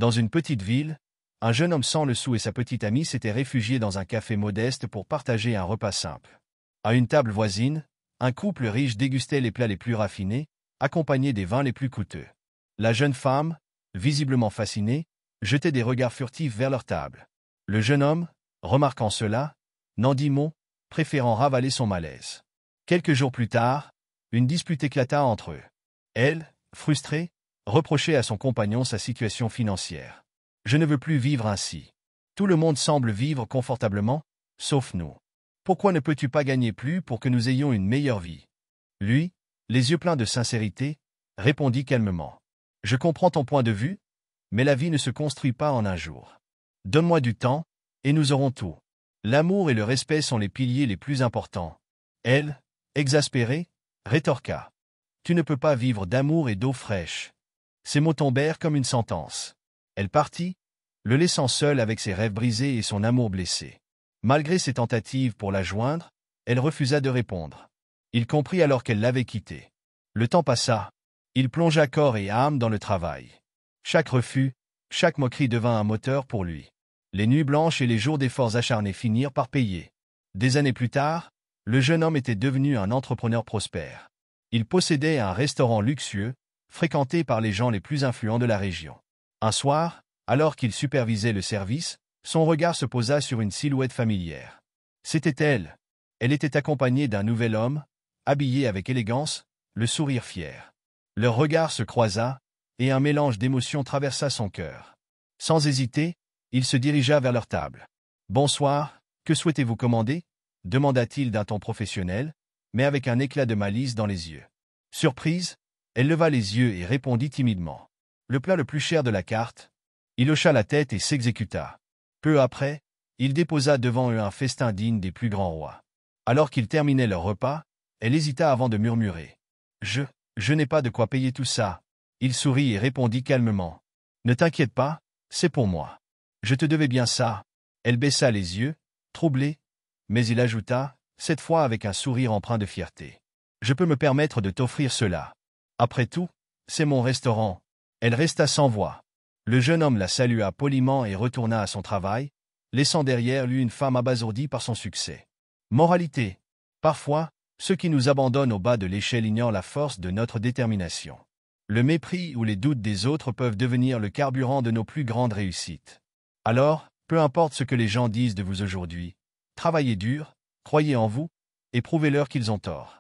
Dans une petite ville, un jeune homme sans le sou et sa petite amie s'étaient réfugiés dans un café modeste pour partager un repas simple. À une table voisine, un couple riche dégustait les plats les plus raffinés, accompagnés des vins les plus coûteux. La jeune femme, visiblement fascinée, jetait des regards furtifs vers leur table. Le jeune homme, remarquant cela, n'en dit mot, préférant ravaler son malaise. Quelques jours plus tard, une dispute éclata entre eux. Elle, frustrée, reprochait à son compagnon sa situation financière. « Je ne veux plus vivre ainsi. Tout le monde semble vivre confortablement, sauf nous. Pourquoi ne peux-tu pas gagner plus pour que nous ayons une meilleure vie ?» Lui, les yeux pleins de sincérité, répondit calmement. « Je comprends ton point de vue, mais la vie ne se construit pas en un jour. Donne-moi du temps, et nous aurons tout. L'amour et le respect sont les piliers les plus importants. » Elle, exaspérée, rétorqua. « Tu ne peux pas vivre d'amour et d'eau fraîche. » Ces mots tombèrent comme une sentence. Elle partit, le laissant seul avec ses rêves brisés et son amour blessé. Malgré ses tentatives pour la joindre, elle refusa de répondre. Il comprit alors qu'elle l'avait quitté. Le temps passa. Il plongea corps et âme dans le travail. Chaque refus, chaque moquerie devint un moteur pour lui. Les nuits blanches et les jours d'efforts acharnés finirent par payer. Des années plus tard, le jeune homme était devenu un entrepreneur prospère. Il possédait un restaurant luxueux, fréquenté par les gens les plus influents de la région. Un soir, alors qu'il supervisait le service, son regard se posa sur une silhouette familière. C'était elle. Elle était accompagnée d'un nouvel homme, habillé avec élégance, le sourire fier. Leur regard se croisa, et un mélange d'émotions traversa son cœur. Sans hésiter, il se dirigea vers leur table. « Bonsoir, que souhaitez-vous commander ?» demanda-t-il d'un ton professionnel, mais avec un éclat de malice dans les yeux. Surprise, elle leva les yeux et répondit timidement. « Le plat le plus cher de la carte ?» Il hocha la tête et s'exécuta. Peu après, il déposa devant eux un festin digne des plus grands rois. Alors qu'ils terminaient leur repas, elle hésita avant de murmurer. « Je n'ai pas de quoi payer tout ça. » Il sourit et répondit calmement. « Ne t'inquiète pas, c'est pour moi. Je te devais bien ça. » Elle baissa les yeux, troublée, mais il ajouta, cette fois avec un sourire empreint de fierté. « Je peux me permettre de t'offrir cela. Après tout, c'est mon restaurant. » Elle resta sans voix. Le jeune homme la salua poliment et retourna à son travail, laissant derrière lui une femme abasourdie par son succès. Moralité. Parfois, ceux qui nous abandonnent au bas de l'échelle ignorent la force de notre détermination. Le mépris ou les doutes des autres peuvent devenir le carburant de nos plus grandes réussites. Alors, peu importe ce que les gens disent de vous aujourd'hui, travaillez dur, croyez en vous, et prouvez-leur qu'ils ont tort.